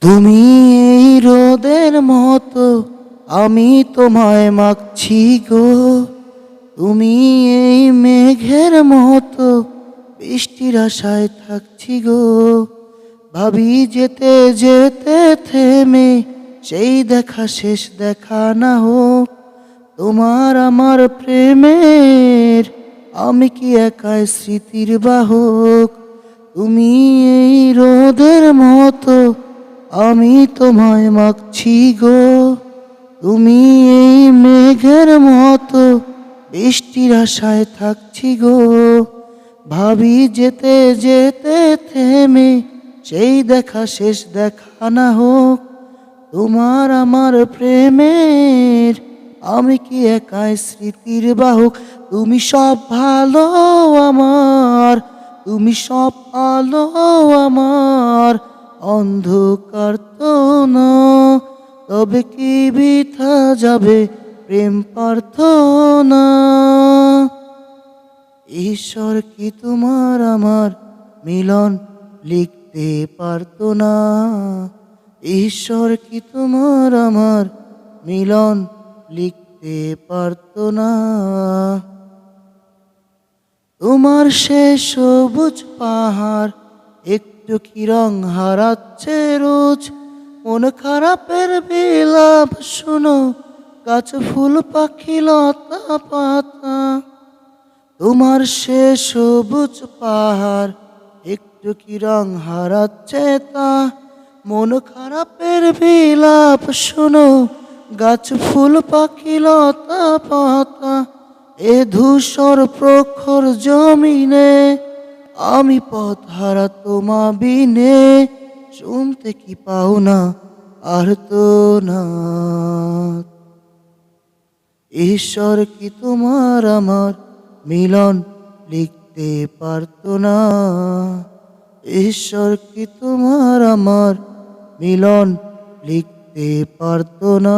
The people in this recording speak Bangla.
তুমি এই রোদের মতো, আমি তোমায় মাগছি গো। তুমি এই মেঘের মতো, বৃষ্টির আশায় থাকছি গো। ভাবি যেতে যেতে থেমে, সেই দেখা শেষ দেখা না হোক। তোমার আমার প্রেমের, আমি কি একাই স্মৃতির বাহক। তুমি এই রোদের মতো, আমি তোমায় মাগছি গো। তুমি এই মেঘের মতো, বৃষ্টির আশায় থাকছি গো। ভাবি যেতে যেতে থেমে, সেই দেখা শেষ দেখা না হোক। তোমার আমার প্রেমের, আমি কি একাই স্মৃতির বাহক। তুমি সব ভালো আমার, তুমি সব আলো আমার, অন্ধকার তো না। তবে কি বৃথা যাবে প্রেম প্রার্থনা। ঈশ্বর কি তোমার আমার মিলন লিখতে পারতো না। ঈশ্বর কি তোমার আমার মিলন লিখতে পারতো না। তোমার সে সবুজ পাহাড় একটু কি রং হারাচ্ছে রোজ। মন খারাপের বিলাপ শোনো, গাছ ফুল পাখি লতা পাতা। তোমার সে সবুজ পাহাড় একটু কি রং হারাচ্ছে তা। মন খারাপের বিলাপ শোনো, গাছ ফুল পাখি লতা পাতা। এ ধূসর প্রখর জমিনে, আমি পথ হারা তোমা বিনে। শুনতে কি পাও না আর তো না। ঈশ্বর কি তোমার আমার মিলন লিখতে পারতো না। ঈশ্বর কি তোমার আমার মিলন লিখতে পারতো না।